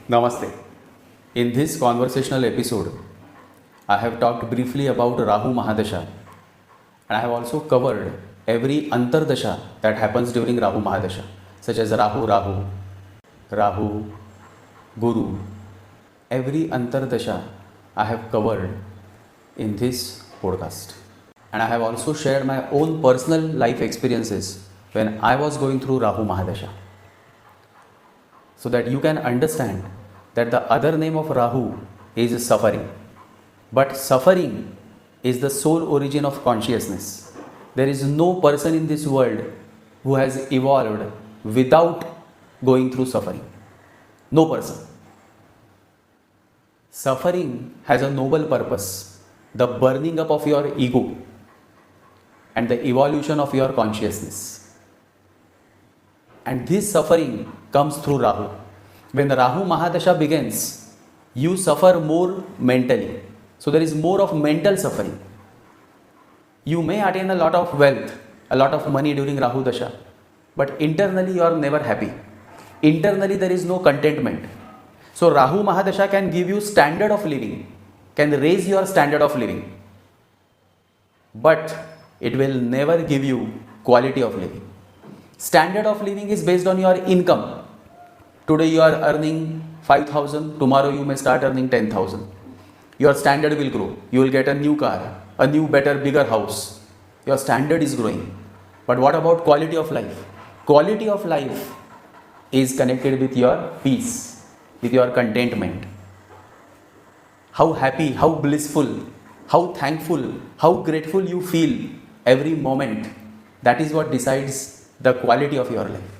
Namaste. In this conversational episode, I have talked briefly about Rahu Mahadasha, and I have also covered every Antardasha that happens during Rahu Mahadasha, such as Rahu-Rahu, Rahu-Guru. Every Antardasha I have covered in this podcast. And I have also shared my own personal life experiences when I was going through Rahu Mahadasha, so that you can understand that the other name of Rahu is suffering. But suffering is the sole origin of consciousness. There is no person in this world who has evolved without going through suffering. No person. Suffering has a noble purpose, the burning up of your ego and the evolution of your consciousness. And this suffering comes through Rahu. When the Rahu Mahadasha begins, you suffer more mentally. So there is more of mental suffering. You may attain a lot of wealth, a lot of money during Rahu Dasha, but internally you are never happy. Internally there is no contentment. So Rahu Mahadasha can give you standard of living, can raise your standard of living, but it will never give you quality of living. Standard of living is based on your income. Today you are earning 5,000, tomorrow you may start earning 10,000. Your standard will grow. You will get a new car, a new, better, bigger house. Your standard is growing. But what about quality of life? Quality of life is connected with your peace, with your contentment. How happy, how blissful, how thankful, how grateful you feel every moment. That is what decides the quality of your life.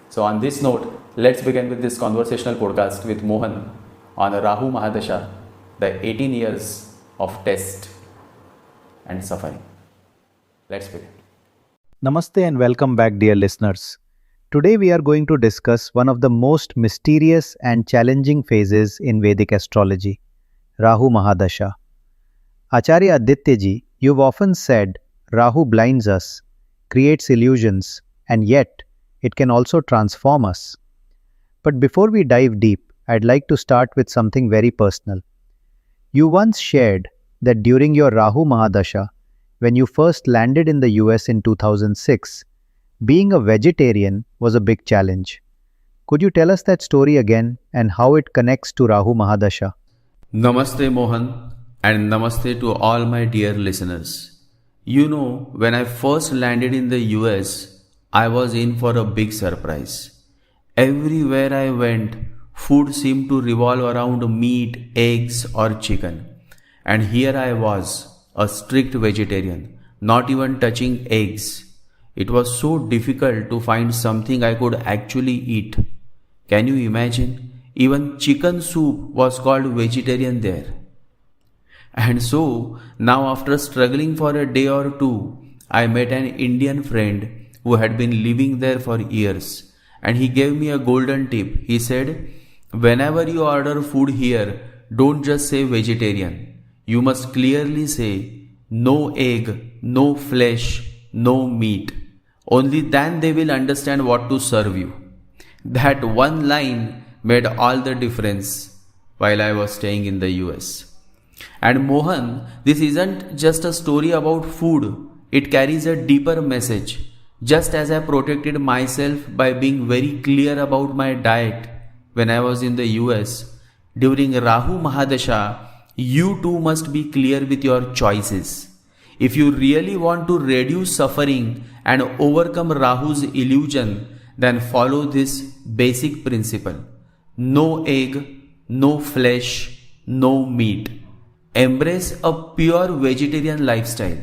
So on this note, let's begin with this conversational podcast with Mohan on Rahu Mahadasha, the 18 years of test and suffering. Let's begin. Namaste and welcome back, dear listeners. Today we are going to discuss one of the most mysterious and challenging phases in Vedic astrology, Rahu Mahadasha. Acharya Addittya Ji, you've often said Rahu blinds us, creates illusions, and yet it can also transform us. But before we dive deep, I'd like to start with something very personal. You once shared that during your Rahu Mahadasha, when you first landed in the US in 2006, being a vegetarian was a big challenge. Could you tell us that story again and how it connects to Rahu Mahadasha? Namaste Mohan, and namaste to all my dear listeners. You know, when I first landed in the US, I was in for a big surprise. Everywhere I went, food seemed to revolve around meat, eggs or chicken. And here I was, a strict vegetarian, not even touching eggs. It was so difficult to find something I could actually eat. Can you imagine? Even chicken soup was called vegetarian there. And so, now after struggling for a day or two, I met an Indian friend who had been living there for years, and he gave me a golden tip. He said, whenever you order food here, don't just say vegetarian. You must clearly say, no egg, no flesh, no meat. Only then they will understand what to serve you. That one line made all the difference while I was staying in the US. And Mohan, this isn't just a story about food. It carries a deeper message. Just as I protected myself by being very clear about my diet when I was in the US, during Rahu Mahadasha, you too must be clear with your choices. If you really want to reduce suffering and overcome Rahu's illusion, then follow this basic principle. No egg, no flesh, no meat. Embrace a pure vegetarian lifestyle.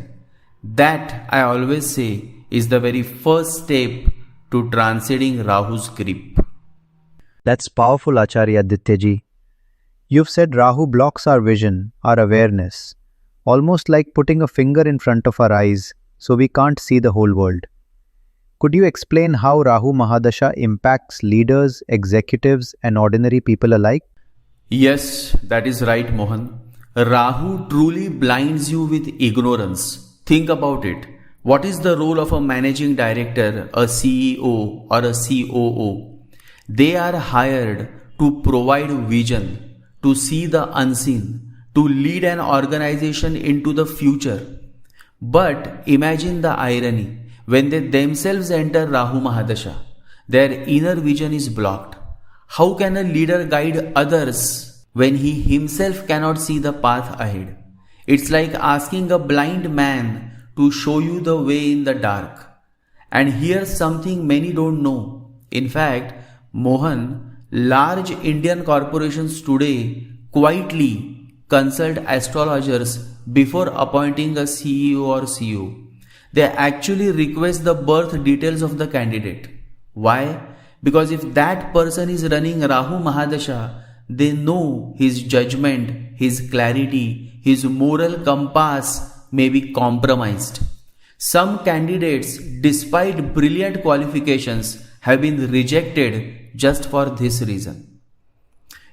That, I always say, is the very first step to transcending Rahu's grip. That's powerful, Acharya Addittya Ji. You've said Rahu blocks our vision, our awareness, almost like putting a finger in front of our eyes so we can't see the whole world. Could you explain how Rahu Mahadasha impacts leaders, executives, and ordinary people alike? Yes, that is right, Mohan. Rahu truly blinds you with ignorance. Think about it. What is the role of a managing director, a CEO, or a COO? They are hired to provide vision, to see the unseen, to lead an organization into the future. But imagine the irony, when they themselves enter Rahu Mahadasha, their inner vision is blocked. How can a leader guide others when he himself cannot see the path ahead? It's like asking a blind man to show you the way in the dark. And here's something many don't know. In fact, Mohan, large Indian corporations today quietly consult astrologers before appointing a CEO or CO. They actually request the birth details of the candidate. Why? Because if that person is running Rahu Mahadasha, they know his judgment, his clarity, his moral compass may be compromised. Some candidates, despite brilliant qualifications, have been rejected just for this reason.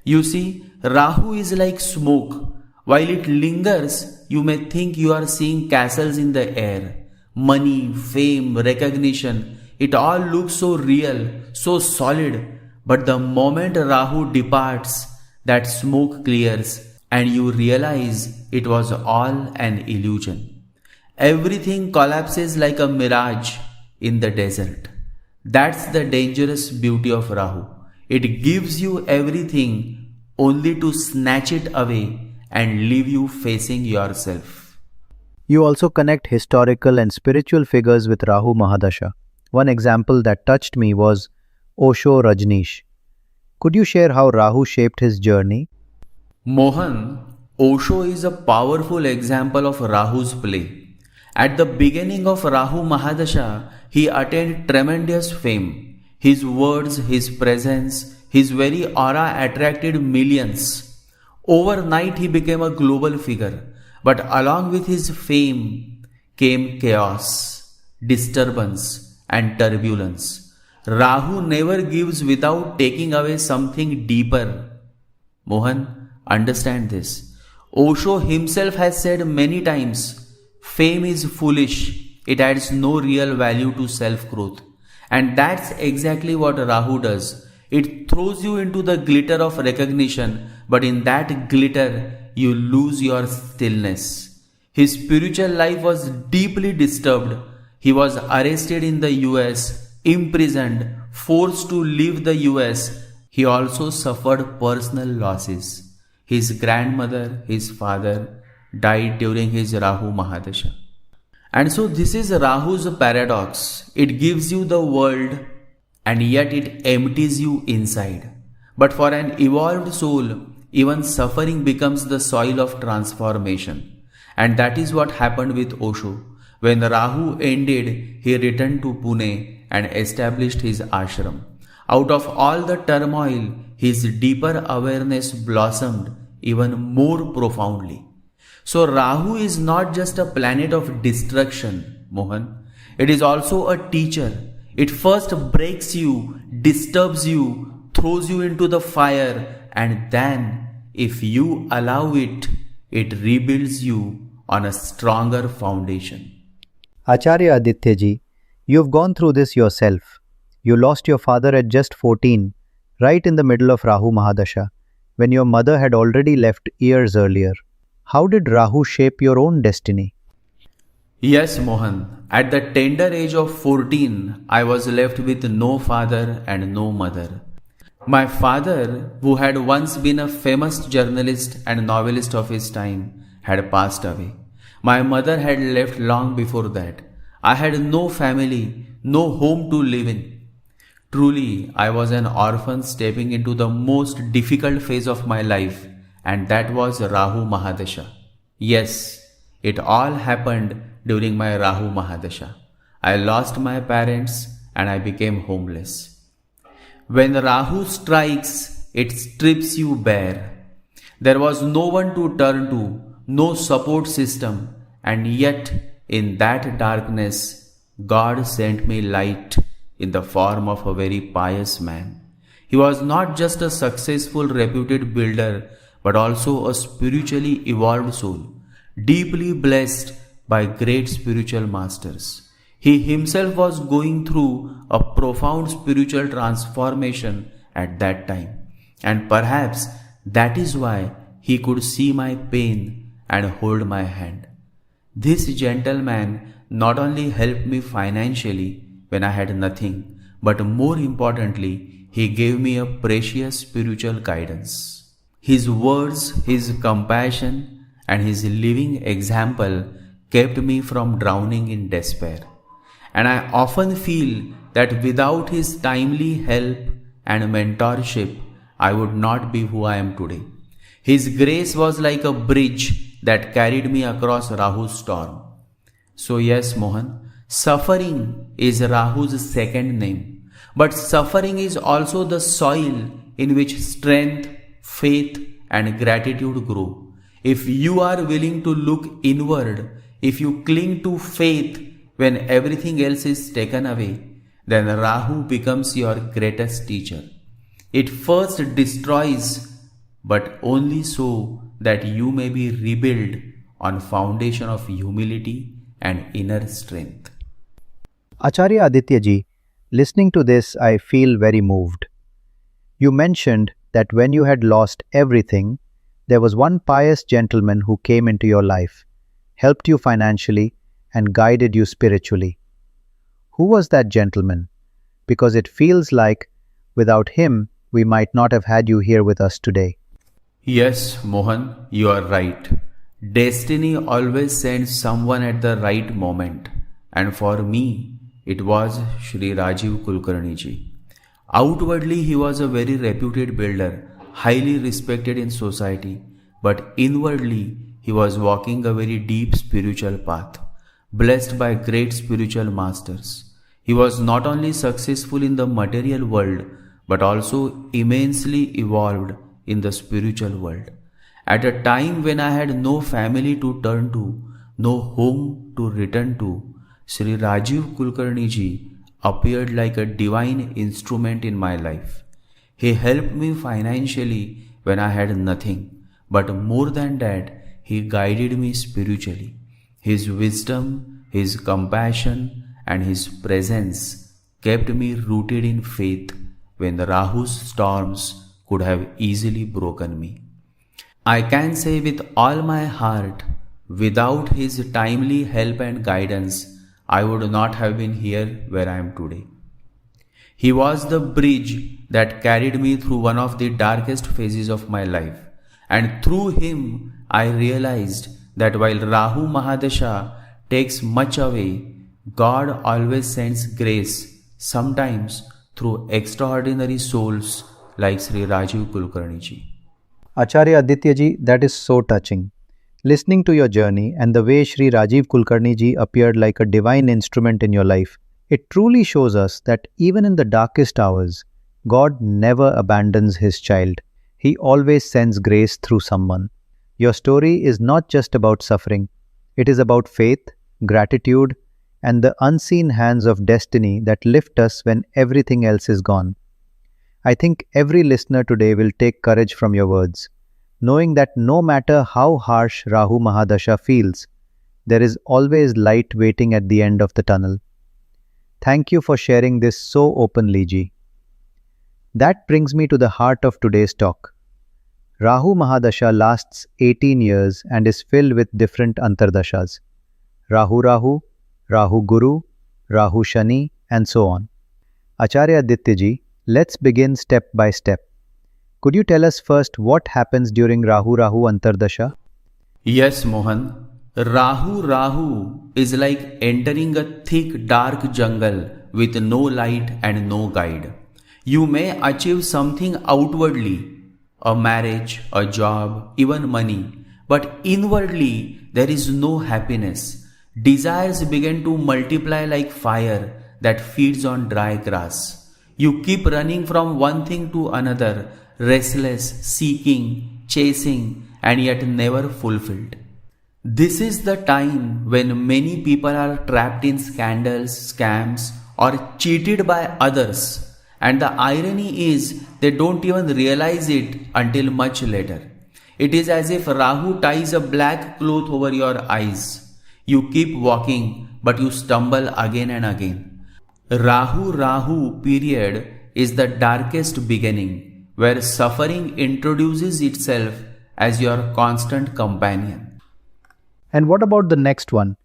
You see, Rahu is like smoke. While it lingers, you may think you are seeing castles in the air. Money, fame, recognition, it all looks so real, so solid. But the moment Rahu departs, that smoke clears and you realize it was all an illusion. Everything collapses like a mirage in the desert. That's the dangerous beauty of Rahu. It gives you everything only to snatch it away and leave you facing yourself. You also connect historical and spiritual figures with Rahu Mahadasha. One example that touched me was Osho Rajneesh. Could you share how Rahu shaped his journey? Mohan, Osho is a powerful example of Rahu's play. At the beginning of Rahu Mahadasha, he attained tremendous fame. His words, his presence, his very aura attracted millions. Overnight, he became a global figure. But along with his fame came chaos, disturbance, and turbulence. Rahu never gives without taking away something deeper. Mohan, understand this. Osho himself has said many times, fame is foolish. It adds no real value to self-growth. And that's exactly what Rahu does. It throws you into the glitter of recognition, but in that glitter, you lose your stillness. His spiritual life was deeply disturbed. He was arrested in the US, imprisoned, forced to leave the US. He also suffered personal losses. His grandmother, his father, died during his Rahu Mahadasha. And so this is Rahu's paradox. It gives you the world and yet it empties you inside. But for an evolved soul, even suffering becomes the soil of transformation. And that is what happened with Osho. When Rahu ended, he returned to Pune and established his ashram. Out of all the turmoil, his deeper awareness blossomed even more profoundly. So Rahu is not just a planet of destruction, Mohan. It is also a teacher. It first breaks you, disturbs you, throws you into the fire, and then, if you allow it, it rebuilds you on a stronger foundation. Acharya Addittya Ji, you've gone through this yourself. You lost your father at just 14, right in the middle of Rahu Mahadasha, when your mother had already left years earlier. How did Rahu shape your own destiny? Yes, Mohan. At the tender age of 14, I was left with no father and no mother. My father, who had once been a famous journalist and novelist of his time, had passed away. My mother had left long before that. I had no family, no home to live in. Truly, I was an orphan stepping into the most difficult phase of my life, and that was Rahu Mahadasha. Yes, it all happened during my Rahu Mahadasha. I lost my parents and I became homeless. When Rahu strikes, it strips you bare. There was no one to turn to, no support system, and yet in that darkness, God sent me light in the form of a very pious man. He was not just a successful, reputed builder, but also a spiritually evolved soul, deeply blessed by great spiritual masters. He himself was going through a profound spiritual transformation at that time. And perhaps that is why he could see my pain and hold my hand. This gentleman not only helped me financially when I had nothing, but more importantly, he gave me a precious spiritual guidance. His words, his compassion, and his living example kept me from drowning in despair. And I often feel that without his timely help and mentorship, I would not be who I am today. His grace was like a bridge that carried me across Rahu's storm. So yes, Mohan, suffering is Rahu's second name. But suffering is also the soil in which strength, faith, and gratitude grow. If you are willing to look inward, if you cling to faith when everything else is taken away, then Rahu becomes your greatest teacher. It first destroys, but only so that you may be rebuilt on foundation of humility and inner strength. Acharya Addittya Ji, listening to this, I feel very moved. You mentioned that when you had lost everything, there was one pious gentleman who came into your life, helped you financially, and guided you spiritually. Who was that gentleman? Because it feels like without him, we might not have had you here with us today. Yes, Mohan, you are right. Destiny always sends someone at the right moment, and for me, it was Shri Rajiv Kulkarni Ji. Outwardly, he was a very reputed builder, highly respected in society, but inwardly, he was walking a very deep spiritual path, blessed by great spiritual masters. He was not only successful in the material world, but also immensely evolved in the spiritual world. At a time when I had no family to turn to, no home to return to, Shri Rajiv Kulkarni Ji appeared like a divine instrument in my life. He helped me financially when I had nothing, but more than that, he guided me spiritually. His wisdom, his compassion, and his presence kept me rooted in faith when the Rahu's storms could have easily broken me. I can say with all my heart, without his timely help and guidance, I would not have been here where I am today. He was the bridge that carried me through one of the darkest phases of my life, and through him I realized that while Rahu Mahadasha takes much away, God always sends grace, sometimes through extraordinary souls like Shri Rajiv Kulkarni Ji. Acharya Addittya Ji, that is so touching. Listening to your journey and the way Shri Rajiv Kulkarni Ji appeared like a divine instrument in your life, it truly shows us that even in the darkest hours, God never abandons His child. He always sends grace through someone. Your story is not just about suffering. It is about faith, gratitude, and the unseen hands of destiny that lift us when everything else is gone. I think every listener today will take courage from your words, knowing that no matter how harsh Rahu Mahadasha feels, there is always light waiting at the end of the tunnel. Thank you for sharing this so openly, Ji. That brings me to the heart of today's talk. Rahu Mahadasha lasts 18 years and is filled with different Antardashas. Rahu-Rahu, Rahu-Guru, Rahu-Shani, and so on. Acharya Addittya Ji, let's begin step by step. Could you tell us first what happens during Rahu-Rahu Antardasha? Yes, Mohan. Rahu-Rahu is like entering a thick dark jungle with no light and no guide. You may achieve something outwardly, a marriage, a job, even money, but inwardly there is no happiness. Desires begin to multiply like fire that feeds on dry grass. You keep running from one thing to another, restless, seeking, chasing, and yet never fulfilled. This is the time when many people are trapped in scandals, scams, or cheated by others. And the irony is they don't even realize it until much later. It is as if Rahu ties a black cloth over your eyes. You keep walking, but you stumble again and again. Rahu-Rahu period is the darkest beginning, where suffering introduces itself as your constant companion. And what about the next one?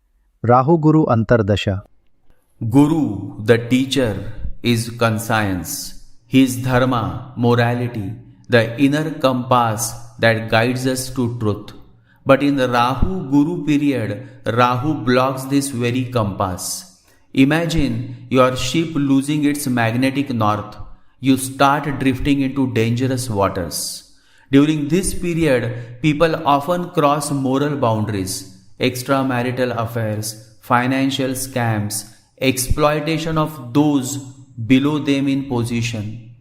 Rahu-Guru Antardasha. Guru, the teacher, is conscience. He is dharma, morality, the inner compass that guides us to truth. But in the Rahu-Guru period, Rahu blocks this very compass. Imagine your ship losing its magnetic north. You start drifting into dangerous waters. During this period, people often cross moral boundaries, extramarital affairs, financial scams, exploitation of those below them in position.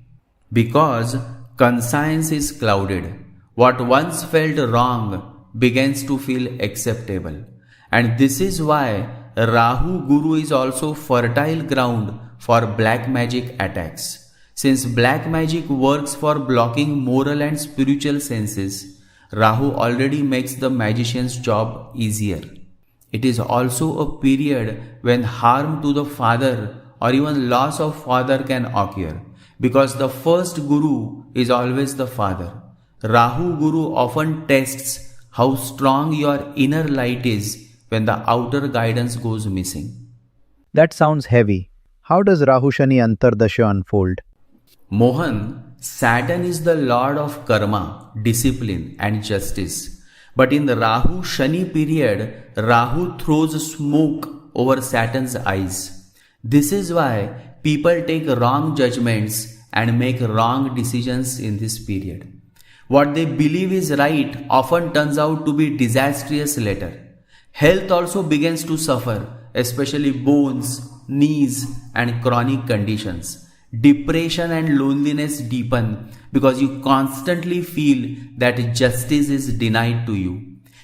Because conscience is clouded, what once felt wrong begins to feel acceptable. And this is why Rahu-Guru is also fertile ground for black magic attacks. Since black magic works for blocking moral and spiritual senses, Rahu already makes the magician's job easier. It is also a period when harm to the father or even loss of father can occur, because the first guru is always the father. Rahu-Guru often tests how strong your inner light is when the outer guidance goes missing. That sounds heavy. How does Rahu-Shani Antardasha unfold? Mohan, Saturn is the lord of karma, discipline and justice. But in the Rahu-Shani period, Rahu throws smoke over Saturn's eyes. This is why people take wrong judgments and make wrong decisions in this period. What they believe is right often turns out to be disastrous later. Health also begins to suffer, especially bones, knees, and chronic conditions. Depression and loneliness deepen because you constantly feel that justice is denied to you.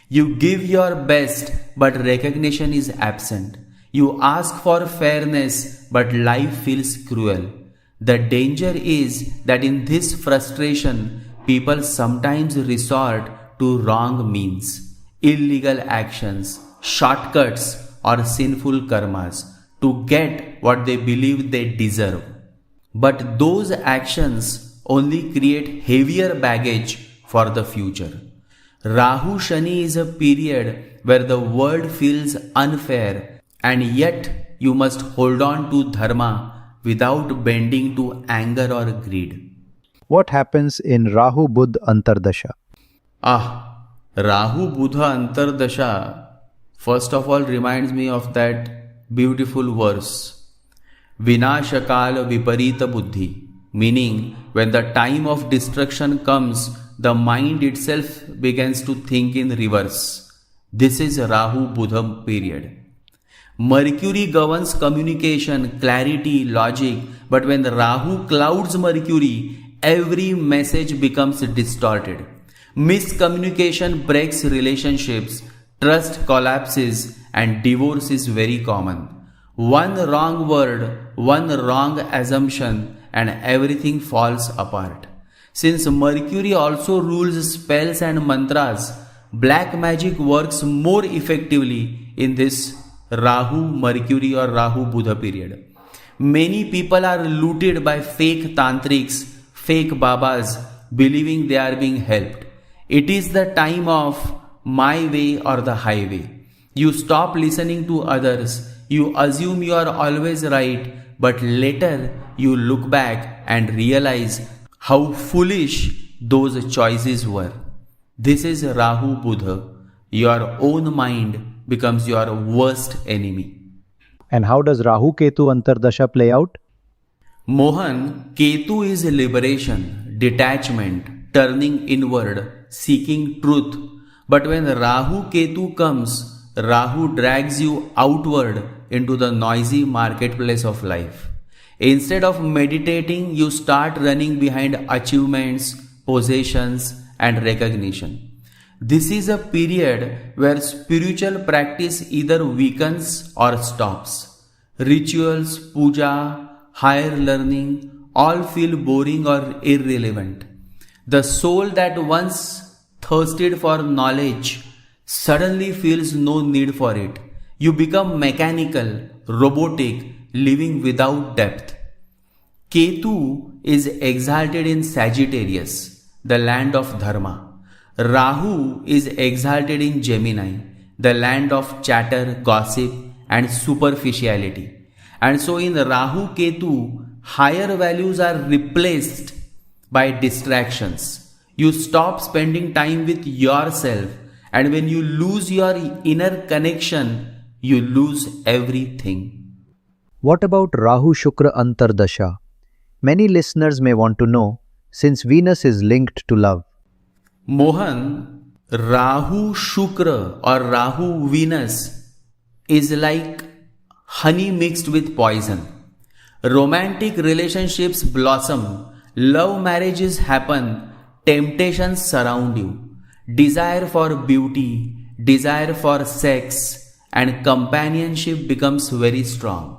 You give your best, but recognition is absent. You ask for fairness, but life feels cruel. The danger is that in this frustration, people sometimes resort to wrong means, illegal actions, shortcuts, or sinful karmas to get what they believe they deserve. But those actions only create heavier baggage for the future. Rahu-Shani is a period where the world feels unfair, and yet you must hold on to dharma without bending to anger or greed. What happens in Rahu-Budha Antardasha? Rahu-Budha Antardasha first of all reminds me of that beautiful verse. Vinashakaal viparita buddhi, meaning when the time of destruction comes, the mind itself begins to think in reverse. This is Rahu-Budha period. Mercury governs communication, clarity, logic, but when Rahu clouds Mercury, every message becomes distorted. Miscommunication breaks relationships, trust collapses, and divorce is very common. One wrong word, one wrong assumption, and everything falls apart. Since Mercury also rules spells and mantras, black magic works more effectively in this Rahu-Mercury or Rahu-Budha period. Many people are looted by fake tantrics, fake babas, believing they are being helped. It is the time of my way or the highway. You stop listening to others. You assume you are always right, but later you look back and realize how foolish those choices were. This is Rahu-Budha. Your own mind becomes your worst enemy. And how does Rahu-Ketu Antardasha play out? Mohan, Ketu is liberation, detachment, turning inward, seeking truth. But when Rahu-Ketu comes, Rahu drags you outward into the noisy marketplace of life. Instead of meditating, you start running behind achievements, possessions, and recognition. This is a period where spiritual practice either weakens or stops. Rituals, puja, higher learning all feel boring or irrelevant. The soul that once thirsted for knowledge suddenly feels no need for it. You become mechanical, robotic, living without depth. Ketu is exalted in Sagittarius, the land of Dharma. Rahu is exalted in Gemini, the land of chatter, gossip, and superficiality. And so in Rahu-Ketu, higher values are replaced by distractions. You stop spending time with yourself, and when you lose your inner connection, you lose everything. What about Rahu-Shukra Antardasha? Many listeners may want to know, since Venus is linked to love. Mohan, Rahu-Shukra or Rahu-Venus is like honey mixed with poison. Romantic relationships blossom, love marriages happen, temptations surround you. Desire for beauty, desire for sex, and companionship becomes very strong.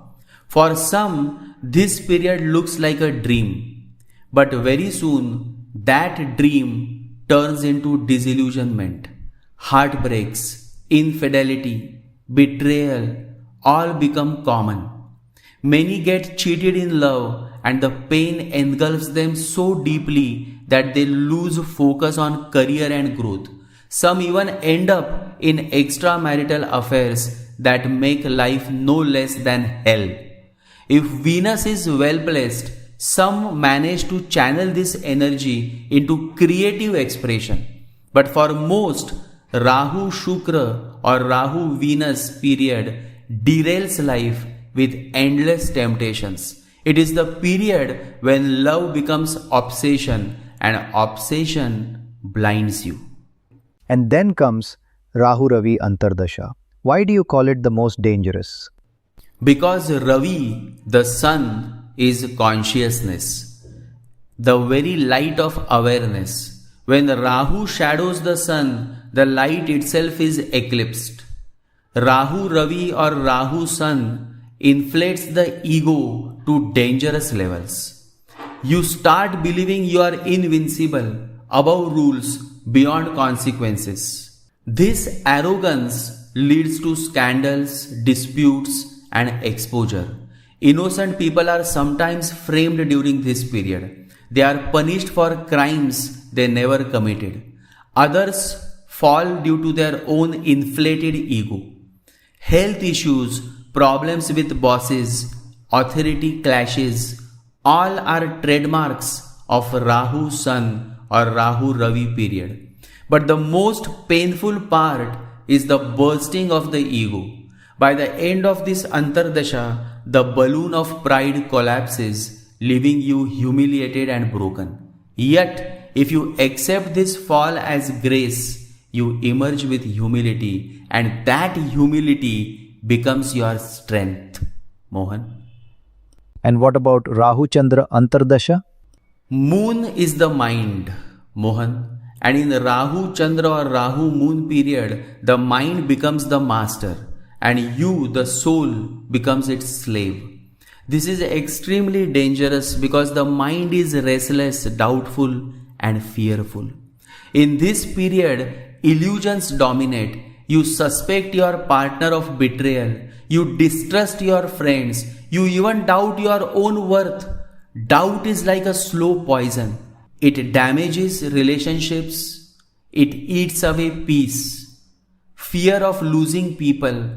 For some, this period looks like a dream, but very soon that dream turns into disillusionment. Heartbreaks, infidelity, betrayal all become common. Many get cheated in love, and the pain engulfs them so deeply that they lose focus on career and growth. Some even end up in extramarital affairs that make life no less than hell. If Venus is well placed, some manage to channel this energy into creative expression. But for most, Rahu-Shukra or Rahu-Venus period derails life with endless temptations. It is the period when love becomes obsession and obsession blinds you. And then comes Rahu-Ravi Antardasha. Why do you call it the most dangerous? Because Ravi, the sun, is consciousness, the very light of awareness. When Rahu shadows the sun, the light itself is eclipsed. Rahu-Ravi or Rahu-Sun inflates the ego to dangerous levels. You start believing you are invincible, above rules, beyond consequences. This arrogance leads to scandals, disputes, and exposure. Innocent people are sometimes framed during this period. They are punished for crimes they never committed. Others fall due to their own inflated ego. Health issues, problems with bosses, authority clashes, all are trademarks of Rahu-Sun or Rahu-Ravi period. But the most painful part is the bursting of the ego. By the end of this Antardasha, the balloon of pride collapses, leaving you humiliated and broken. Yet, if you accept this fall as grace, you emerge with humility, and that humility becomes your strength. Mohan. And what about Rahu-Chandra Antardasha? Moon is the mind, Mohan. And in the Rahu-Chandra or Rahu-Moon period, the mind becomes the master, and you, the soul, becomes its slave. This is extremely dangerous because the mind is restless, doubtful, and fearful. In this period, illusions dominate. You suspect your partner of betrayal. You distrust your friends. You even doubt your own worth. Doubt is like a slow poison. It damages relationships. It eats away peace. Fear of losing people,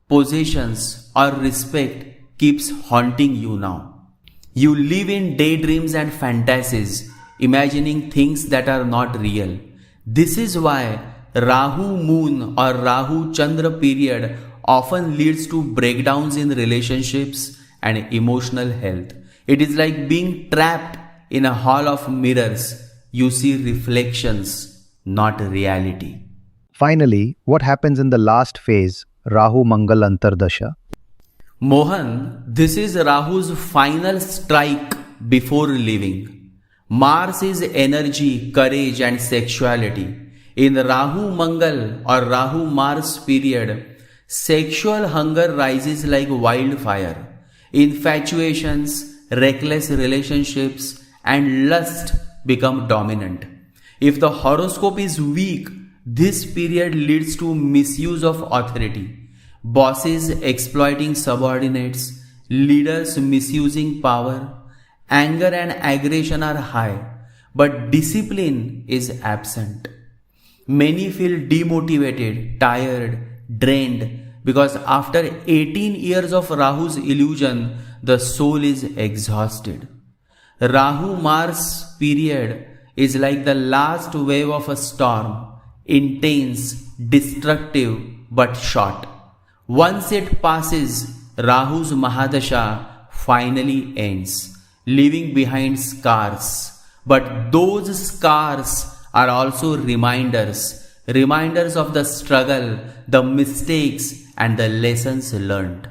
possessions, or respect keeps haunting you now. You live in daydreams and fantasies, imagining things that are not real. This is why Rahu-Moon or Rahu-Chandra period often leads to breakdowns in relationships and emotional health. It is like being trapped in a hall of mirrors. You see reflections, not reality. Finally, what happens in the last phase, Rahu-Mangal Antardasha? Mohan, this is Rahu's final strike before leaving. Mars is energy, courage, and sexuality. In Rahu-Mangal or Rahu-Mars period, sexual hunger rises like wildfire. Infatuations, reckless relationships, and lust become dominant. If the horoscope is weak, this period leads to misuse of authority. Bosses exploiting subordinates, leaders misusing power, Anger and aggression are high, but discipline is absent. Many feel demotivated, tired, drained because after 18 years of Rahu's illusion, the soul is exhausted. Rahu Mars period is like the last wave of a storm, intense, destructive, but short. Once it passes, Rahu's Mahadasha finally ends, leaving behind scars. But those scars are also reminders of the struggle, the mistakes, and the lessons learned.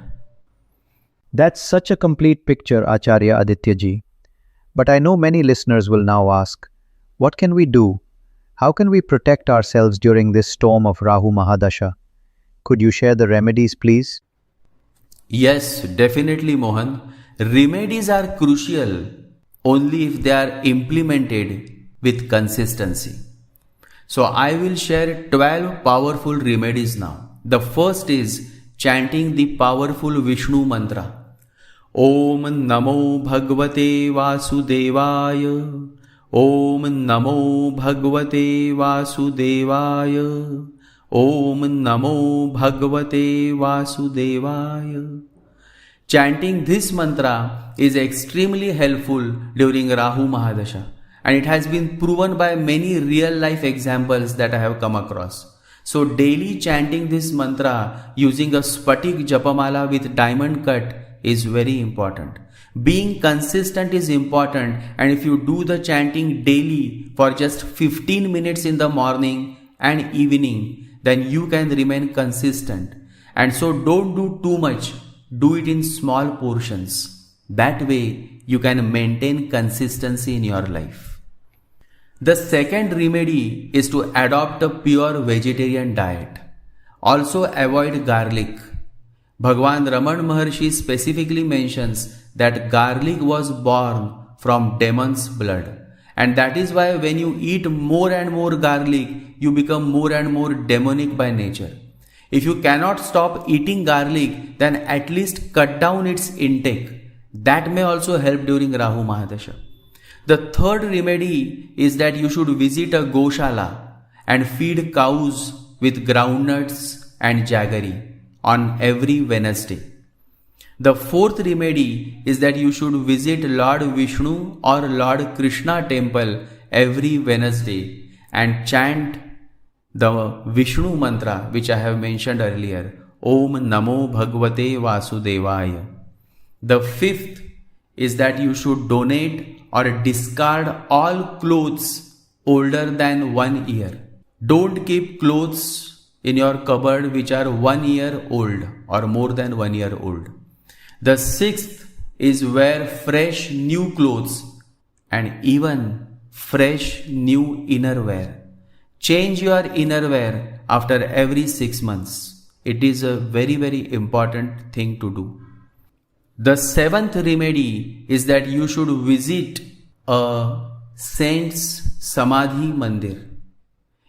That's such a complete picture, Acharya Addittya Ji. But I know many listeners will now ask, what can we do? How can we protect ourselves during this storm of Rahu Mahadasha? Could you share the remedies, please? Yes, definitely, Mohan. Remedies are crucial only if they are implemented with consistency. So I will share 12 powerful remedies now. The first is chanting the powerful Vishnu mantra. Om Namo Bhagavate Vasudevaya. Om Namo Bhagavate Vasudevaya. Om Namo Bhagavate Vasudevaya. Chanting this mantra is extremely helpful during Rahu Mahadasha, and it has been proven by many real life examples that I have come across. So daily chanting this mantra using a Spatik Japamala with diamond cut is very important. Being consistent is important, and if you do the chanting daily for just 15 minutes in the morning and evening, then you can remain consistent. And so don't do too much, do it in small portions. That way you can maintain consistency in your life. The second remedy is to adopt a pure vegetarian diet. Also avoid garlic. Bhagwan Raman Maharshi specifically mentions that garlic was born from demon's blood. And that is why when you eat more and more garlic, you become more and more demonic by nature. If you cannot stop eating garlic, then at least cut down its intake. That may also help during Rahu Mahadasha. The third remedy is that you should visit a goshala and feed cows with groundnuts and jaggery on every Wednesday. The fourth remedy is that you should visit Lord Vishnu or Lord Krishna temple every Wednesday and chant the Vishnu mantra which I have mentioned earlier, Om Namo Bhagavate Vasudevaya. The fifth is that you should donate or discard all clothes older than 1 year. Don't keep clothes in your cupboard which are 1 year old or more than 1 year old. The sixth is wear fresh new clothes and even fresh new innerwear. Change your innerwear after every 6 months. It is a very, very important thing to do. The seventh remedy is that you should visit a saint's Samadhi Mandir.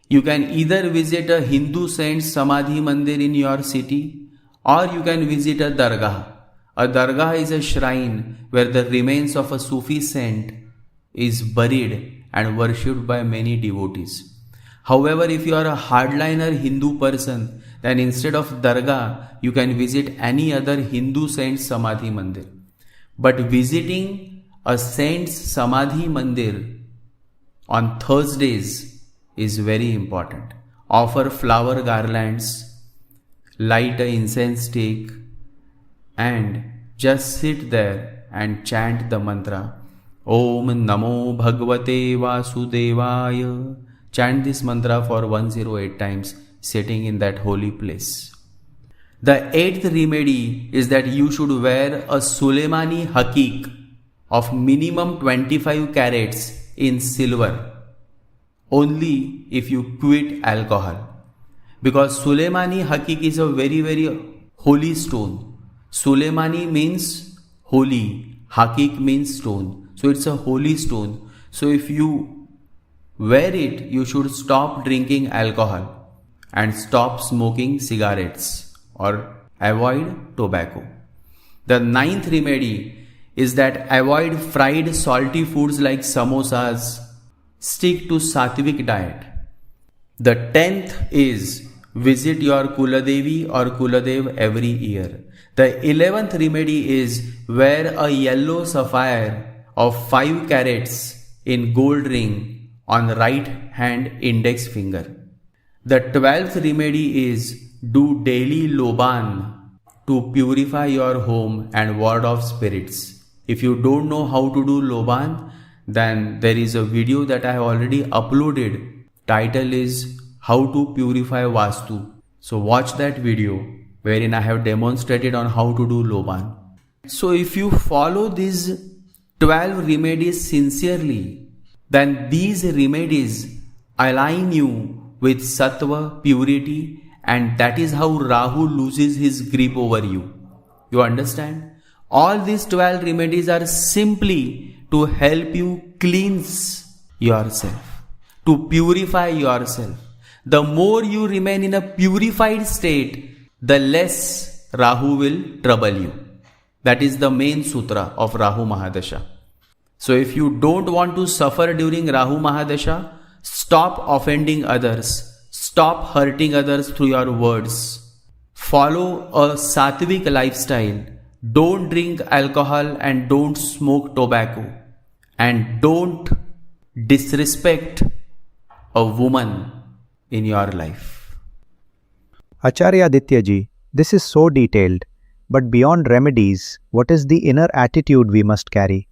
You can either visit a Hindu saint's Samadhi Mandir in your city, or you can visit a dargah. A dargah is a shrine where the remains of a Sufi saint is buried and worshipped by many devotees. However, if you are a hardliner Hindu person, then instead of dargah, you can visit any other Hindu saint's Samadhi Mandir. But visiting a saint's Samadhi Mandir on Thursdays is very important. Offer flower garlands, light an incense stick, and just sit there and chant the mantra Om Namo Bhagavate Vasudevaya. Chant this mantra for 108 times, sitting in that holy place. The eighth remedy is that you should wear a Sulemani Hakik of minimum 25 carats in silver only if you quit alcohol. Because Sulemani Hakik is a very, very holy stone. Sulemani means holy, Hakik means stone. So it's a holy stone. So if you wear it, you should stop drinking alcohol and stop smoking cigarettes or avoid tobacco. The ninth remedy is that avoid fried salty foods like samosas. Stick to sattvic diet. The 10th is visit your Kuladevi or Kuladev every year. The 11th remedy is wear a yellow sapphire of 5 carats in gold ring on right hand index finger. The 12th remedy is do daily loban to purify your home and ward off spirits. If you don't know how to do loban, then there is a video that I have already uploaded. Title is How to Purify Vastu. So watch that video wherein I have demonstrated on how to do loban. So if you follow these 12 remedies sincerely, then these remedies align you with sattva, purity, and that is how Rahu loses his grip over you. You understand? All these 12 remedies are simply to help you cleanse yourself, to purify yourself. The more you remain in a purified state, the less Rahu will trouble you. That is the main sutra of Rahu Mahadasha. So if you don't want to suffer during Rahu Mahadasha, stop offending others. Stop hurting others through your words. Follow a sattvic lifestyle. Don't drink alcohol and don't smoke tobacco. And don't disrespect a woman in your life. Acharya Addittya Ji, this is so detailed, but beyond remedies, what is the inner attitude we must carry?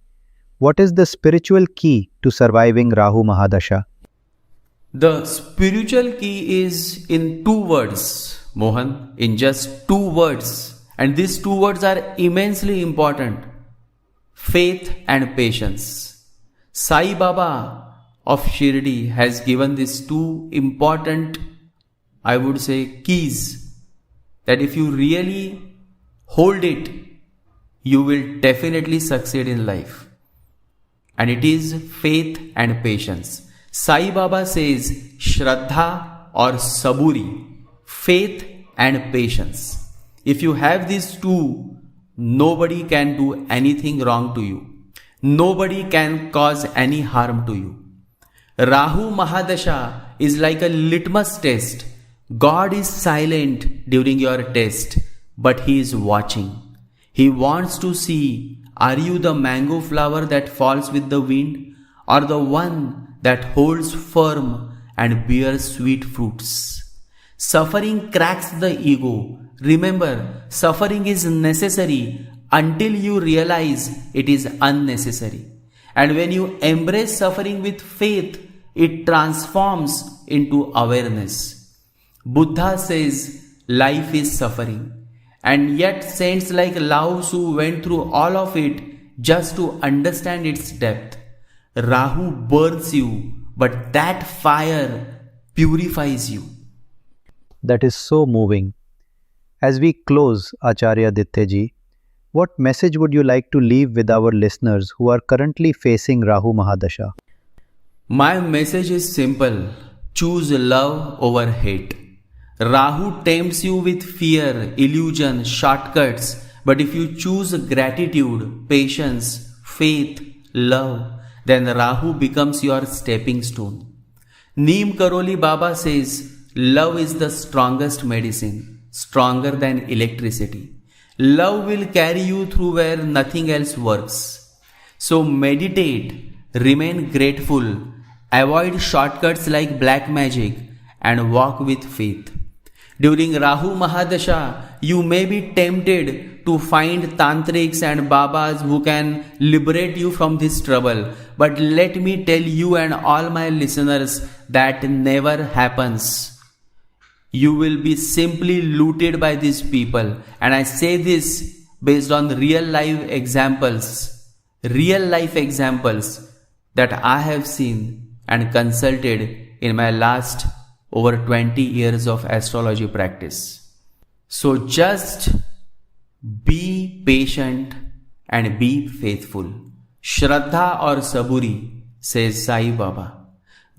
What is the spiritual key to surviving Rahu Mahadasha? The spiritual key is in 2 words, Mohan, in just 2 words. And these 2 words are immensely important. Faith and patience. Sai Baba of Shirdi has given these 2 important, I would say, keys that if you really hold it, you will definitely succeed in life. And it is faith and patience. Sai Baba says Shraddha or Saburi, faith and patience. If you have these 2, nobody can do anything wrong to you. Nobody can cause any harm to you. Rahu Mahadasha is like a litmus test. God is silent during your test, but He is watching. He wants to see, are you the mango flower that falls with the wind, or the one that holds firm and bears sweet fruits? Suffering cracks the ego. Remember, suffering is necessary until you realize it is unnecessary. And when you embrace suffering with faith, it transforms into awareness. Buddha says life is suffering. And yet saints like Lao Tzu went through all of it just to understand its depth. Rahu burns you, but that fire purifies you. That is so moving. As we close, Acharya Addittya Ji, what message would you like to leave with our listeners who are currently facing Rahu Mahadasha? My message is simple. Choose love over hate. Rahu tempts you with fear, illusion, shortcuts. But if you choose gratitude, patience, faith, love, then Rahu becomes your stepping stone. Neem Karoli Baba says, love is the strongest medicine, stronger than electricity. Love will carry you through where nothing else works. So meditate, remain grateful, avoid shortcuts like black magic, and walk with faith. During Rahu Mahadasha, you may be tempted to find tantrics and babas who can liberate you from this trouble. But let me tell you and all my listeners that never happens. You will be simply looted by these people. And I say this based on real life examples that I have seen and consulted in my last over 20 years of astrology practice. So just be patient and be faithful. Shraddha or Saburi, says Sai Baba.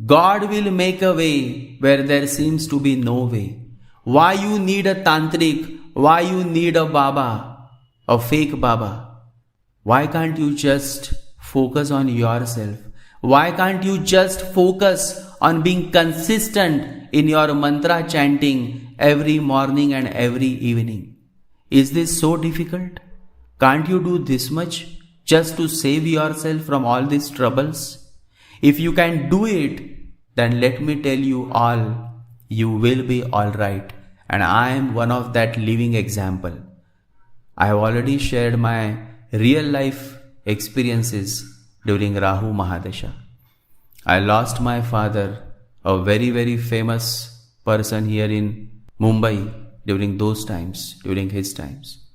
God will make a way where there seems to be no way. Why you need a tantric? Why you need a Baba? A fake Baba? Why can't you just focus on yourself? Why can't you just focus on being consistent in your mantra chanting every morning and every evening? Is this so difficult? Can't you do this much just to save yourself from all these troubles? If you can do it, then let me tell you all, you will be alright. And I am one of that living example. I have already shared my real life experiences during Rahu Mahadasha. I lost my father, a very, very famous person here in Mumbai during those times, during his times.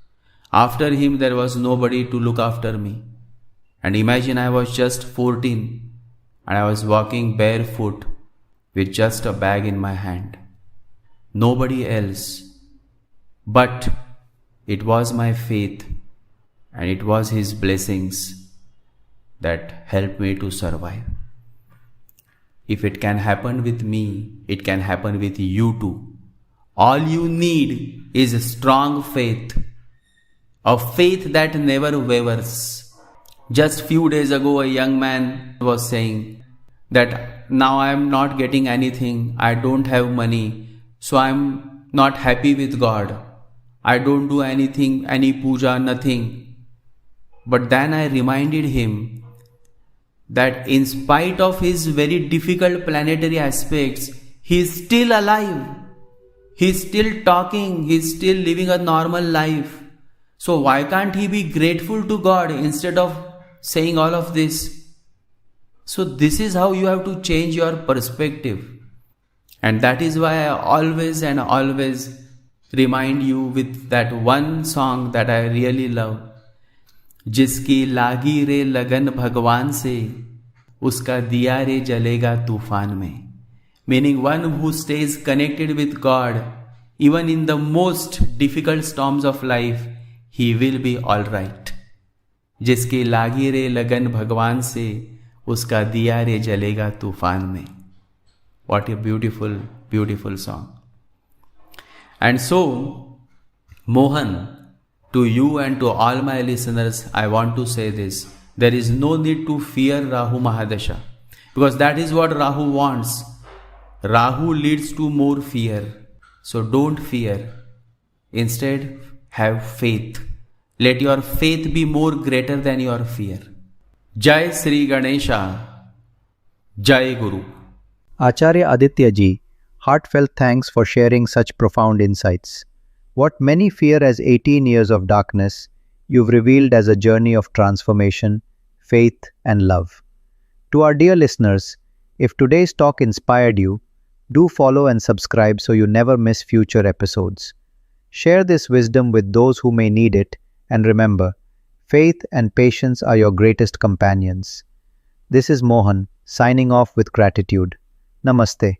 After him, there was nobody to look after me. And imagine I was just 14 and I was walking barefoot with just a bag in my hand. Nobody else. But it was my faith and it was His blessings that helped me to survive. If it can happen with me, it can happen with you too. All you need is a strong faith, a faith that never wavers. Just few days ago, a young man was saying that now I am not getting anything, I don't have money, so I am not happy with God. I don't do anything, any puja, nothing. But then I reminded him that in spite of his very difficult planetary aspects, he is still alive. He is still talking, he is still living a normal life. So why can't he be grateful to God instead of saying all of this? So this is how you have to change your perspective. And that is why I always and always remind you with that one song that I really love. जिसकी लागी रे लगन भगवान से, उसका दिया रे जलेगा तूफान में. Meaning one who stays connected with God, even in the most difficult storms of life, he will be alright. जिसकी लागी रे लगन भगवान से, उसका दिया रे जलेगा तूफान में. What a beautiful, beautiful song. And so, Mohan, to you and to all my listeners, I want to say this. There is no need to fear Rahu Mahadasha, because that is what Rahu wants. Rahu leads to more fear. So don't fear. Instead, have faith. Let your faith be more greater than your fear. Jai Sri Ganesha. Jai Guru. Acharya Addittya Ji, heartfelt thanks for sharing such profound insights. What many fear as 18 years of darkness, you've revealed as a journey of transformation, faith, and love. To our dear listeners, if today's talk inspired you, do follow and subscribe so you never miss future episodes. Share this wisdom with those who may need it, and remember, faith and patience are your greatest companions. This is Mohan, signing off with gratitude. Namaste.